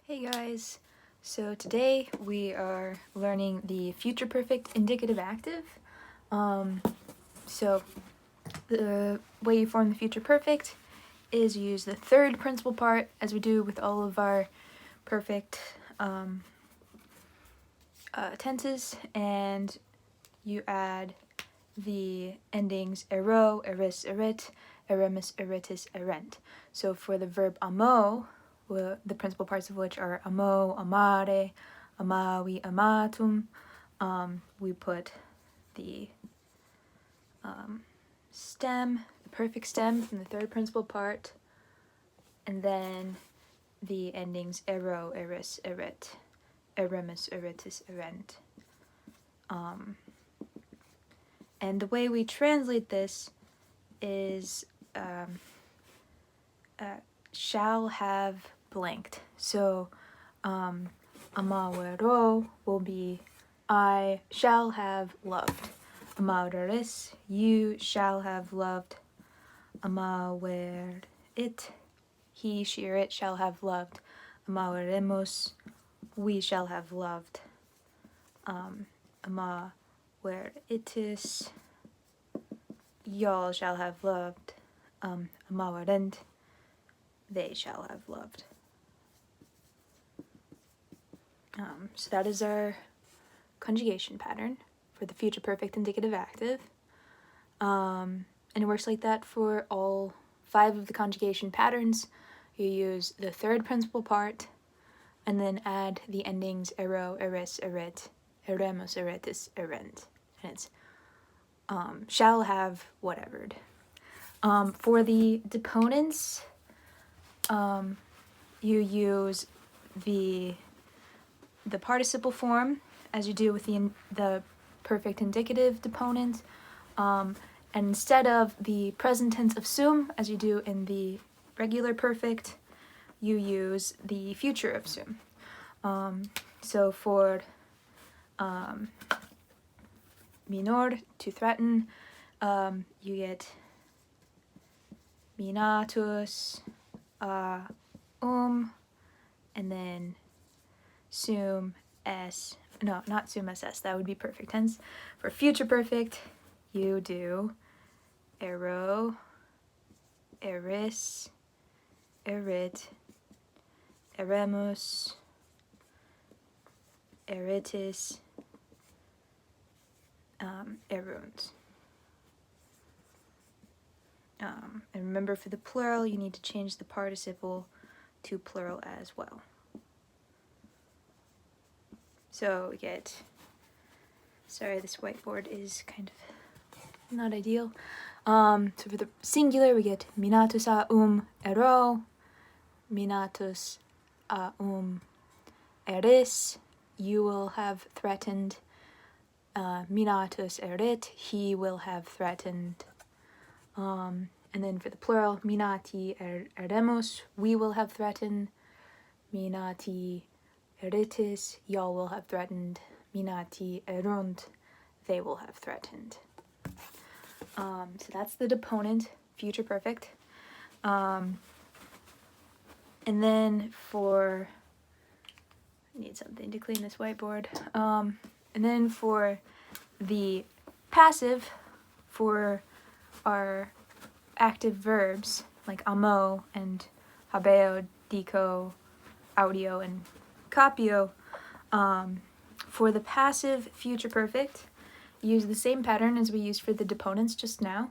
Hey guys, so today we are learning the future perfect indicative active. So the way you form the future perfect is you use the third principal part as we do with all of our perfect tenses, and you add the endings ero, eris, erit, eremus, eritis, erent. So for the verb amo, the principal parts of which are amo, amare, amavi, amatum, we put the stem, the perfect stem from the third principal part, and then the endings ero, eris, erit, eremus, eritis, erent. And the way we translate this is shall have blanked. So amawero will be I shall have loved. Amaweris, you shall have loved. Amawer it, he, she, or it shall have loved. Amaweremos, we shall have loved. Amawer itis, y'all shall have loved. Amawerent, they shall have loved. So that is our conjugation pattern for the future perfect indicative active. And it works like that for all 5 of the conjugation patterns. You use the third principal part and then add the endings ero, eris, erit, eremus, eritis, erent. And it's shall have whatevered. For the deponents, you use the participle form as you do with the perfect indicative deponent, and instead of the present tense of sum as you do in the regular perfect, you use the future of sum. So for minor, to threaten, you get minatus, and then sum s, no, not sum ss, that would be perfect tense. For future perfect, you do ero, eris, erit, eremus, eritis, erunt. And remember, for the plural, you need to change the participle to plural as well. So we get, sorry, this whiteboard is kind of not ideal. So for the singular, we get minatus a ero, minatus a eris, you will have threatened. Minatus erit, he will have threatened. And then for the plural, minati eremos, we will have threatened. Minati eritis, y'all will have threatened. Minati erunt, they will have threatened. So that's the deponent, future perfect. And then for, I need something to clean this whiteboard. And then for the passive, for our active verbs like amo and habeo, dico, audio, and capio, for the passive future perfect, you use the same pattern as we used for the deponents just now.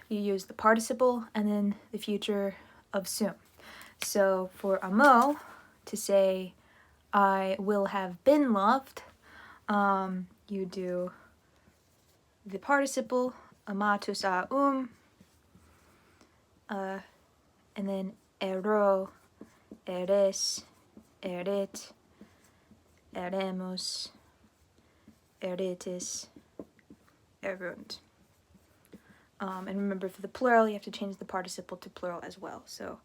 You use the participle and then the future of sum. So for amo, to say I will have been loved, you do the participle amatus a and then ero, eris, erit, eremus, eritis, erunt. And remember, for the plural, you have to change the participle to plural as well. So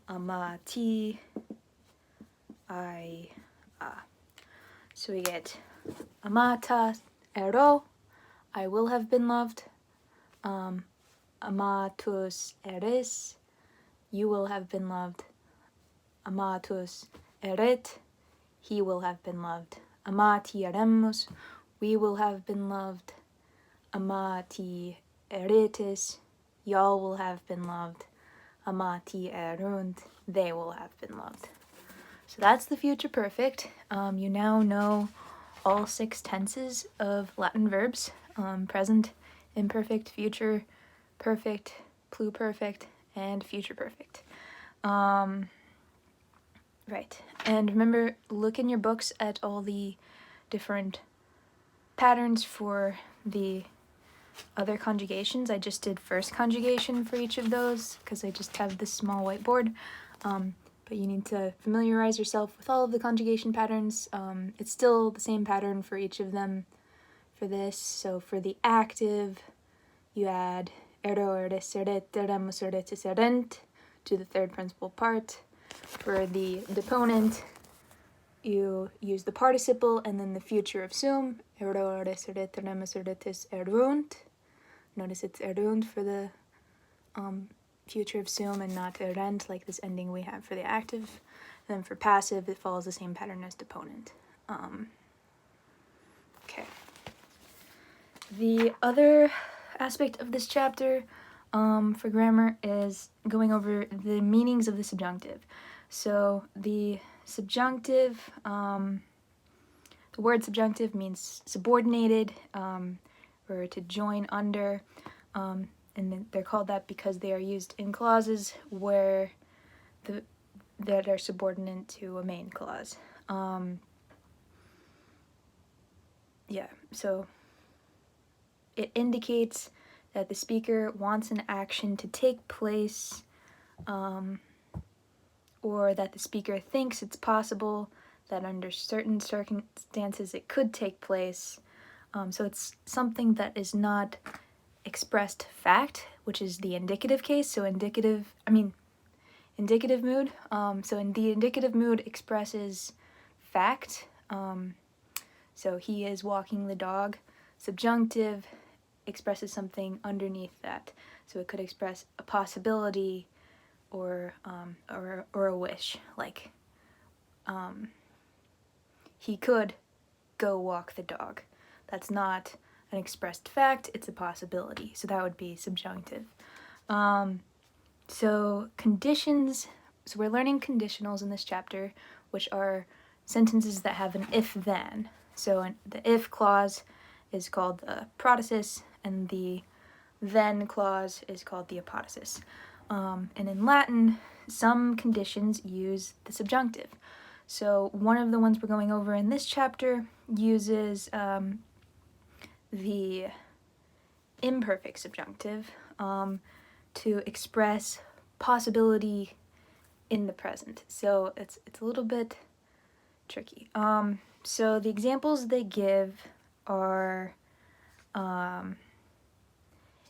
amati, I, so we get amata ero, I will have been loved. Amatus eris, you will have been loved. Amatus erit, he will have been loved. Ama tiaremos, we will have been loved. Ama ti eretis, y'all will have been loved. Ama ti erunt, they will have been loved. So that's the future perfect. You now know all 6 tenses of Latin verbs: present, imperfect, future perfect, pluperfect, and future perfect. Right. And remember, look in your books at all the different patterns for the other conjugations. I just did first conjugation for each of those because I just have this small whiteboard. But you need to familiarize yourself with all of the conjugation patterns. It's still the same pattern for each of them for this. So for the active, you add ero, eres, eret, eremus, eretis, erent to the third principal part. For the deponent, you use the participle and then the future of sum. Ero, eres, eret, eremus, eretis, erunt. Notice it's erunt for the future of sum and not erent, like this ending we have for the active. And then for passive, it follows the same pattern as deponent. Okay. The other aspect of this chapter for grammar is going over the meanings of the subjunctive. So the subjunctive, the word subjunctive means subordinated, or to join under, and they're called that because they are used in clauses where that are subordinate to a main clause. So it indicates that the speaker wants an action to take place, or that the speaker thinks it's possible that under certain circumstances it could take place. So it's something that is not expressed fact, which is the indicative case. So indicative mood. So in the indicative mood expresses fact. So he is walking the dog. Subjunctive expresses something underneath that. So it could express a possibility or a wish, like he could go walk the dog. That's not an expressed fact, it's a possibility. So that would be subjunctive. So conditions, so we're learning conditionals in this chapter, which are sentences that have an if-then. So the if clause is called the protasis, and the then clause is called the apodosis. And in Latin, some conditions use the subjunctive. So one of the ones we're going over in this chapter uses the imperfect subjunctive to express possibility in the present. So it's a little bit tricky. So the examples they give are,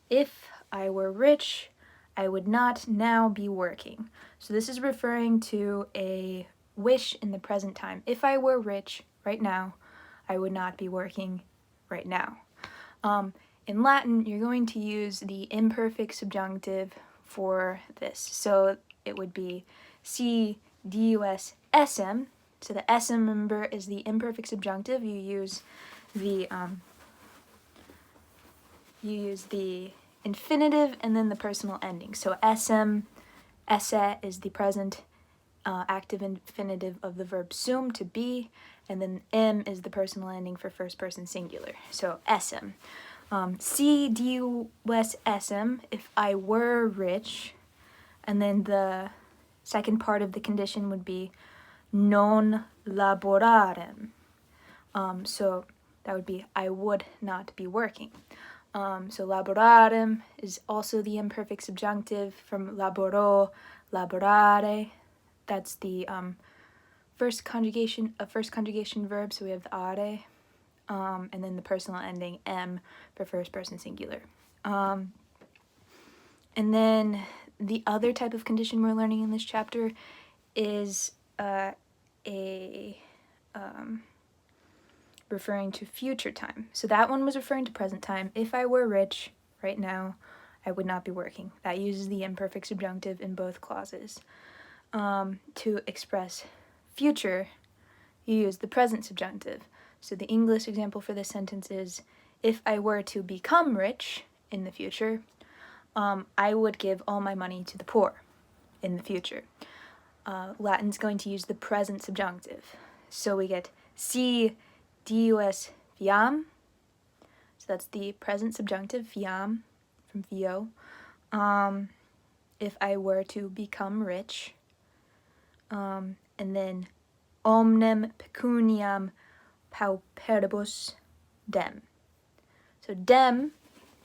if I were rich, I would not now be working. So this is referring to a wish in the present time. If I were rich right now, I would not be working right now. In Latin, you're going to use the imperfect subjunctive for this. So it would be si dius essem. So the essem, remember, is the imperfect subjunctive. You use the infinitive and then the personal ending. So essem, esse is the present active infinitive of the verb sum, to be, and then m is the personal ending for first person singular. So essem. Si dius essem, if I were rich, and then the second part of the condition would be non laborarem. So that would be I would not be working. So laborarem is also the imperfect subjunctive from laboro, laborare. That's the first conjugation verb, so we have the are, and then the personal ending m for first person singular. And then the other type of condition we're learning in this chapter is referring to future time. So that one was referring to present time. If I were rich right now, I would not be working. That uses the imperfect subjunctive in both clauses. To express future you use the present subjunctive. So the English example for this sentence is, if I were to become rich in the future, I would give all my money to the poor in the future. Latin's going to use the present subjunctive. So we get si dius viam. So that's the present subjunctive, viam, from vio. If I were to become rich. And then omnem pecuniam pauperibus dem. So dem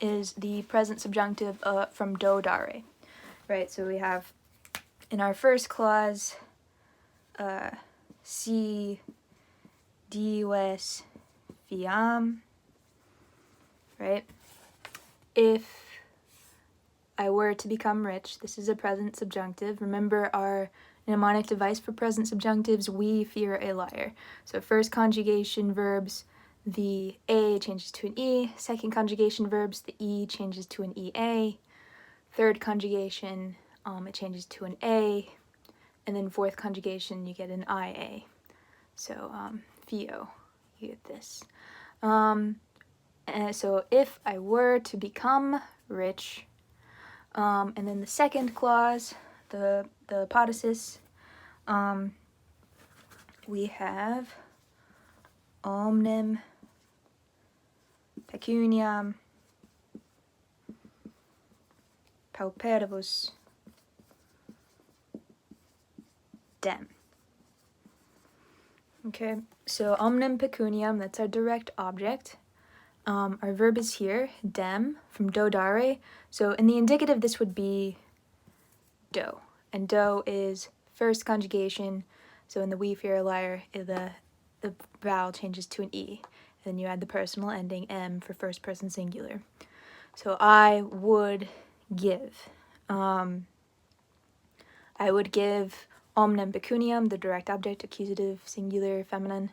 is the present subjunctive from do dare, right? So we have in our first clause, si dies viam, right? If I were to become rich, this is a present subjunctive. Remember our mnemonic device for present subjunctives, we fear a liar. So first conjugation verbs, the A changes to an E. Second conjugation verbs, the E changes to an EA. Third conjugation, it changes to an A. And then fourth conjugation, you get an IA. So, fio, you get this. And so if I were to become rich, and then the second clause, the potasis, we have omnem pecuniam pauperibus dem. Okay, so omnem pecuniam, that's our direct object. Our verb is here, dem, from do dare. So in the indicative, this would be do. And do is first conjugation. So in the we fear a liar, the vowel changes to an E. And then you add the personal ending M for first person singular. So I would give. I would give omnem pecuniam, the direct object, accusative, singular, feminine.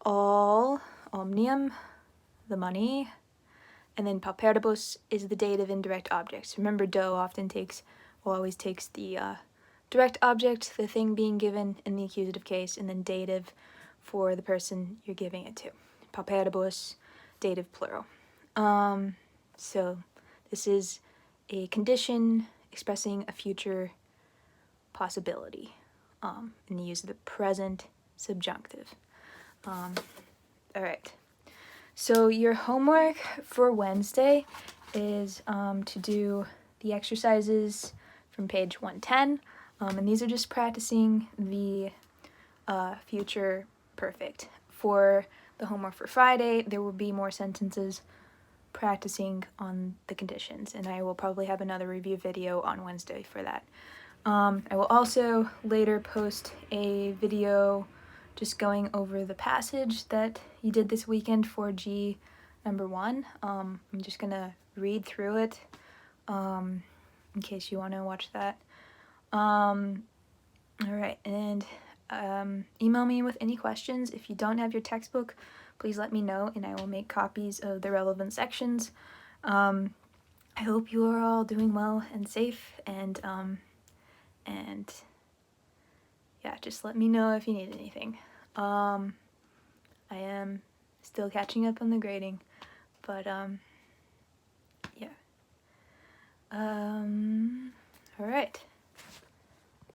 All, omnium, the money. And then pauperibus is the dative indirect objects. Remember, do always takes the direct object, the thing being given in the accusative case, and then dative for the person you're giving it to. Pauperibus, dative plural. So this is a condition expressing a future possibility, and you use the present subjunctive. All right. So your homework for Wednesday is to do the exercises from page 110, and these are just practicing the future perfect. For the homework for Friday, there will be more sentences practicing on the conditions, and I will probably have another review video on Wednesday for that. I will also later post a video just going over the passage that you did this weekend for G number 1. I'm just gonna read through it in case you want to watch that. Alright, and email me with any questions. If you don't have your textbook, please let me know and I will make copies of the relevant sections. I hope you are all doing well and safe, and yeah, just let me know if you need anything. I am still catching up on the grading, but yeah. Alright.